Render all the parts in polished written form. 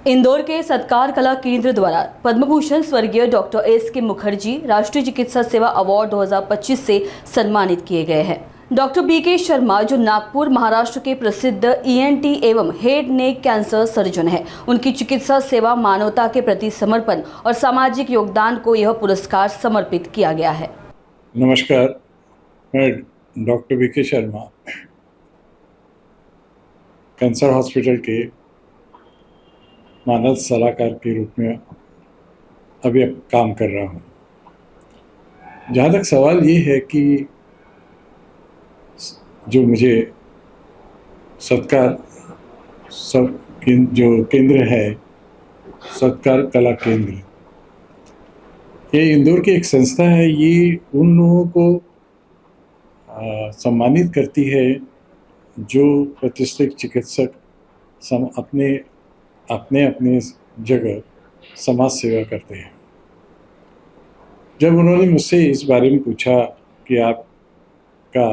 इंदौर के सत्कार कला केंद्र द्वारा पद्म भूषण स्वर्गीय डॉक्टर एस.के. मुखर्जी राष्ट्रीय चिकित्सा सेवा अवार्ड 2025 से सम्मानित किए गए हैं। Doctor BK. शर्मा, जो नागपुर महाराष्ट्र के प्रसिद्ध ईएनटी एवं हेड नेक कैंसर सर्जन हैं, उनकी चिकित्सा सेवा, मानवता के प्रति समर्पण और सामाजिक योगदान को यह पुरस्कार समर्पित किया गया है। नमस्कार, मैं doctor BK. Sharma cancer hospital के मानद सलाहकार के रूप में अभी काम कर रहा हूँ। जहाँ तक सवाल ये है कि जो मुझे सत्कार जो केंद्र है, सत्कार कला केंद्र, ये इंदौर की एक संस्था है। ये उन लोगों को सम्मानित करती है जो प्रतिष्ठित चिकित्सक अपने जगह समाज सेवा करते हैं। जब उन्होंने मुझसे इस बारे में पूछा कि आपका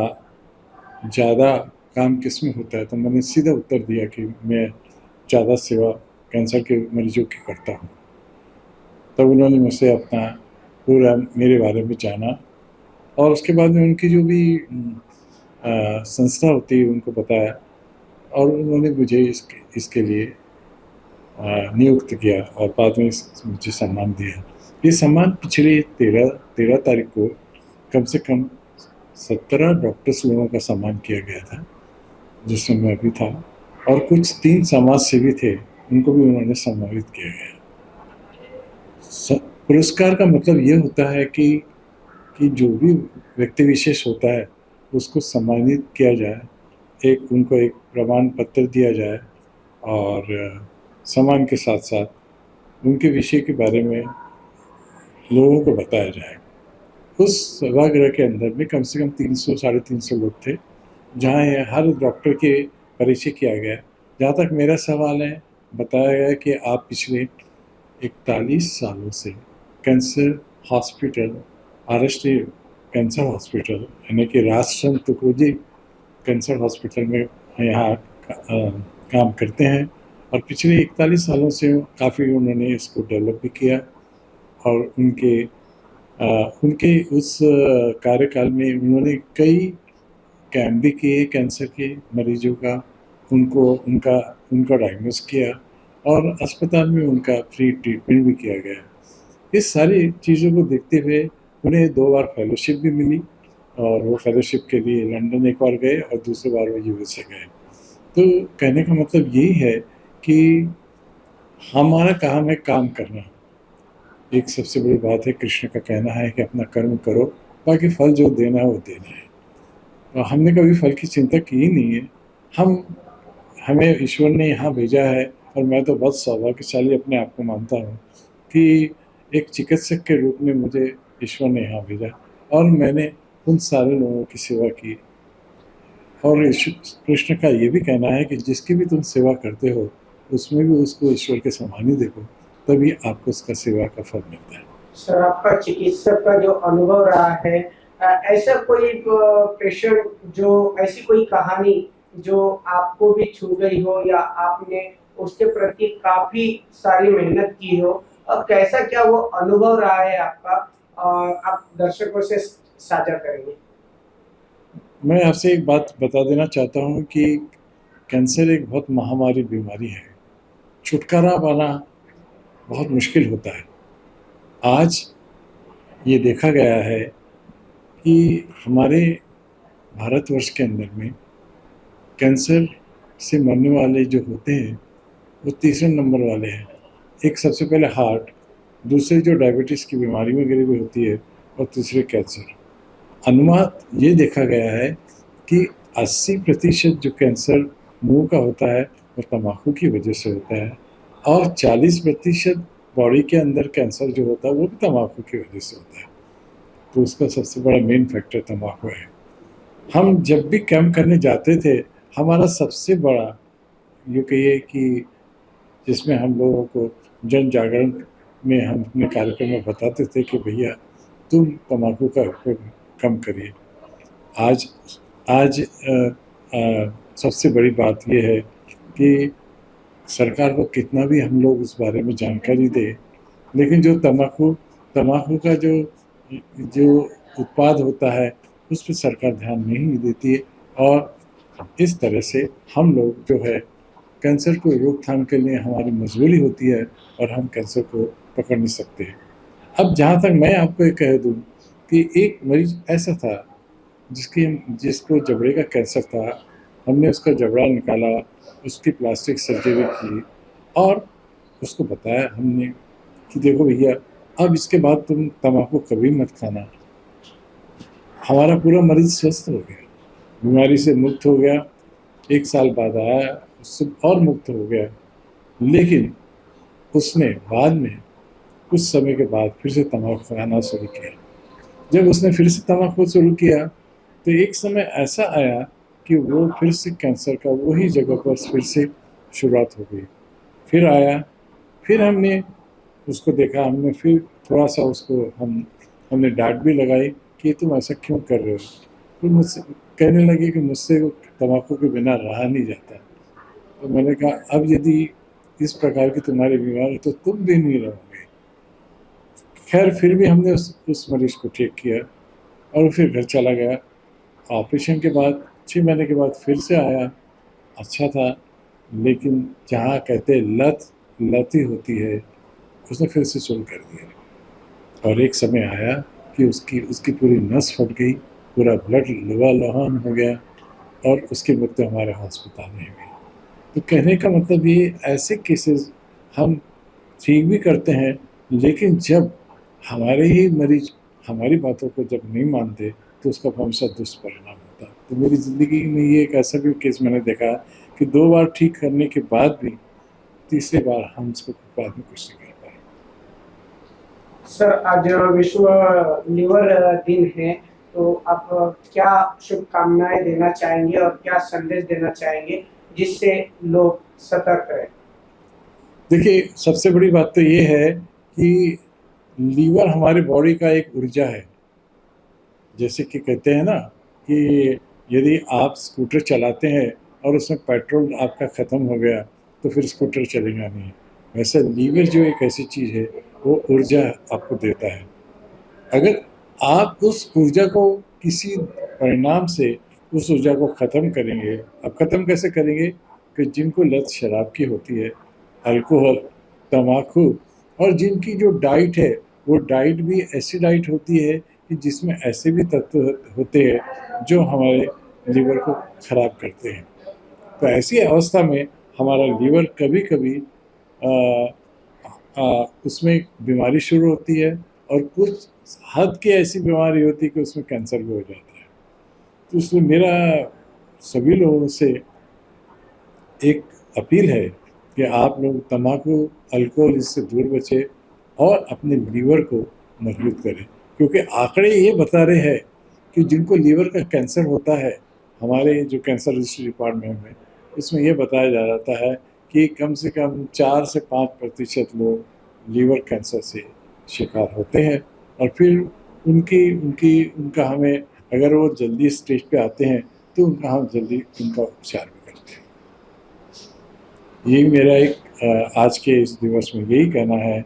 ज़्यादा काम किस में होता है, तो मैंने सीधा उत्तर दिया कि मैं ज़्यादा सेवा कैंसर के मरीजों की करता हूँ। तब उन्होंने मुझसे अपना पूरा मेरे बारे में जाना और उसके बाद में उनकी जो भी संस्था होती है उनको बताया और उन्होंने मुझे इसके लिए नियुक्त किया और बाद में मुझे सम्मान दिया। ये सम्मान पिछले 13 तारीख को कम से कम 17 डॉक्टर्स लोगों का सम्मान किया गया था, जिसमें मैं भी था, और कुछ 3 समाज सेवी थे, उनको भी उन्होंने सम्मानित किया गया। पुरस्कार का मतलब ये होता है कि जो भी व्यक्ति विशेष होता है उसको सम्मानित किया जाए, उनको एक प्रमाण पत्र दिया जाए और सम्मान के साथ साथ उनके विषय के बारे में लोगों को बताया जाए। उस सभागृह के अंदर में कम से कम 300-350 लोग थे, जहाँ हर डॉक्टर के परिचय किया गया। जहाँ तक मेरा सवाल है, बताया गया कि आप पिछले 41 सालों से कैंसर हॉस्पिटल, राष्ट्रीय कैंसर हॉस्पिटल यानी कि राजचंद्र तुकोजी कैंसर हॉस्पिटल में यहाँ काम करते हैं और पिछले 41 सालों से काफ़ी उन्होंने इसको डेवलप भी किया और उनके उस कार्यकाल में उन्होंने कई कैंप भी किए कैंसर के मरीजों का, उनका डायग्नोस किया और अस्पताल में उनका फ्री ट्रीटमेंट भी किया गया। इस सारी चीज़ों को देखते हुए उन्हें 2 बार फेलोशिप भी मिली और वो फेलोशिप के लिए लंदन एक बार गए और दूसरी बार वो यूएसए गए। तो कहने का मतलब यही है कि हमारा काम है काम करना। एक सबसे बड़ी बात है, कृष्ण का कहना है कि अपना कर्म करो, बाकी फल जो देना है वो देना है। तो हमने कभी फल की चिंता की ही नहीं है। हमें ईश्वर ने यहाँ भेजा है और मैं तो बहुत सौभाग्यशाली अपने आप को मानता हूँ कि एक चिकित्सक के रूप में मुझे ईश्वर ने यहाँ भेजा और मैंने उन सारे लोगों की सेवा की। और कृष्ण का ये भी कहना है कि जिसकी भी तुम सेवा करते हो उसमें भी उसको ईश्वर के समान ही देखो, तभी आपको उसका सेवा का फल मिलता है। सर, आपका चिकित्सक का जो अनुभव रहा है, ऐसा कोई पेशेंट जो ऐसी कोई कहानी जो आपको भी छू गई हो या आपने उसके प्रति काफी सारी मेहनत की हो, और कैसा क्या वो अनुभव रहा है आपका, आप दर्शकों से साझा करेंगे? मैं आपसे एक बात बता देना चाहता हूँ कि कैंसर एक बहुत महामारी बीमारी है। छुटकारा पाना बहुत मुश्किल होता है। आज ये देखा गया है कि हमारे भारतवर्ष के अंदर में कैंसर से मरने वाले जो होते हैं वो तीसरे नंबर वाले हैं। एक सबसे पहले हार्ट, दूसरे जो डायबिटीज़ की बीमारी वगैरह भी होती है, और तीसरे कैंसर। अनुमान ये देखा गया है कि 80% जो कैंसर मुंह का होता है वो तम्बाकू की वजह से होता है और 40% बॉडी के अंदर कैंसर जो होता है वो भी तम्बाकू की वजह से होता है। तो उसका सबसे बड़ा मेन फैक्टर तम्बाकू है। हम जब भी कैंप करने जाते थे, हमारा सबसे बड़ा ये कहिए कि जिसमें हम लोगों को जन जागरण में हम अपने कार्यक्रम में बताते थे कि भैया तुम तम्बाकू का उपयोग कम करिए। आज सबसे बड़ी बात यह है कि सरकार को कितना भी हम लोग उस बारे में जानकारी दें, लेकिन जो तम्बाकू तम्बाकू का जो जो उत्पाद होता है उस पर सरकार ध्यान नहीं देती है। और इस तरह से हम लोग जो है कैंसर को रोकथाम के लिए हमारी मजबूरी होती है और हम कैंसर को पकड़ नहीं सकते हैं। अब जहाँ तक मैं आपको ये कह दूँ कि एक मरीज ऐसा था जिसको जबड़े का कैंसर था। हमने उसका जबड़ा निकाला, उसकी प्लास्टिक सर्जरी की और उसको बताया हमने कि देखो भैया, अब इसके बाद तुम तम्बाकू कभी मत खाना। हमारा पूरा मरीज स्वस्थ हो गया, बीमारी से मुक्त हो गया। 1 साल बाद आया, उससे और मुक्त हो गया। लेकिन उसने बाद में कुछ समय के बाद फिर से तम्बाकू खाना शुरू किया। जब उसने फिर से तम्बाकू शुरू किया तो एक समय ऐसा आया कि वो फिर से कैंसर का वही जगह पर फिर से शुरुआत हो गई। फिर आया, फिर हमने उसको देखा, हमने फिर थोड़ा-सा उसको हमने डाँट भी लगाई कि तुम ऐसा क्यों कर रहे हो? फिर मुझसे कहने लगे कि मुझसे तम्बाकू के बिना रहा नहीं जाता। तो मैंने कहा, अब यदि इस प्रकार की तुम्हारी बीमारी है तो तुम भी नहीं रहोगे। खैर फिर भी हमने उस मरीज को ठीक किया और वो फिर घर चला गया। ऑपरेशन के बाद 6 महीने के बाद फिर से आया, अच्छा था। लेकिन जहाँ कहते हैं लत ही होती है, उसने फिर से शुरू कर दिया। और एक समय आया कि उसकी पूरी नस फट गई, पूरा ब्लड लहूलुहान हो गया और उसकी मृत्यु हमारे अस्पताल में हुई। तो कहने का मतलब ये ऐसे केसेस हम ठीक भी करते हैं, लेकिन जब हमारे ही मरीज हमारी बातों को जब नहीं मानते तो उसका हमेशा दुष्परिणाम होता है। तो मेरी ज़िंदगी में ये एक ऐसा भी केस मैंने देखा कि 2 बार ठीक करने के बाद भी तीसरी बार हम उसको बाद में कुछ नहीं कर पाए। सर, आज विश्व लिवर दिन है, तो आप क्या शुभकामनाएं देना चाहेंगे और क्या संदेश देना चाहेंगे जिससे लोग सतर्क रहें? देखिए, सबसे बड़ी बात तो ये है कि लीवर हमारी बॉडी का एक ऊर्जा है। जैसे कि कहते हैं ना कि यदि आप स्कूटर चलाते हैं और उसमें पेट्रोल आपका ख़त्म हो गया तो फिर स्कूटर चलेगा नहीं। वैसे लीवर जो एक ऐसी चीज़ है, वो ऊर्जा आपको देता है। अगर आप उस ऊर्जा को किसी परिणाम से उस ऊर्जा को ख़त्म करेंगे, अब ख़त्म कैसे करेंगे कि जिनको लत शराब की होती है, अल्कोहल, तम्बाकू और जिनकी जो डाइट है, वो डाइट भी ऐसी डाइट होती है कि जिसमें ऐसे भी तत्व होते हैं जो हमारे लीवर को ख़राब करते हैं। तो ऐसी अवस्था में हमारा लीवर कभी-कभी उसमें बीमारी शुरू होती है और कुछ हद की ऐसी बीमारी होती है कि उसमें कैंसर भी हो जाता है। तो इसलिए मेरा सभी लोगों से एक अपील है कि आप लोग तम्बाकू, अल्कोहल इससे दूर बचें और अपने लीवर को मजबूत करें। क्योंकि आंकड़े ये बता रहे हैं कि जिनको लीवर का कैंसर होता है, हमारे जो कैंसर रजिस्ट्री डिपार्टमेंट में, उसमें ये बताया जा रहा है कि कम से कम 4 से 5% लोग लीवर कैंसर से शिकार होते हैं और फिर उनका हमें, अगर वो जल्दी स्टेज पे आते हैं तो हम जल्दी उनका उपचार भी करते हैं। यही मेरा एक आज के इस दिवस में यही कहना है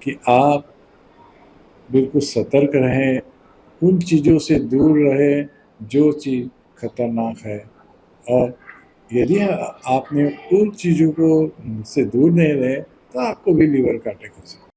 कि आप बिल्कुल सतर्क रहें, उन चीज़ों से दूर रहें जो चीज़ खतरनाक है। और यदि आपने उन चीज़ों को से दूर नहीं रहे तो आपको भी लीवर का अटैक हो सकता है।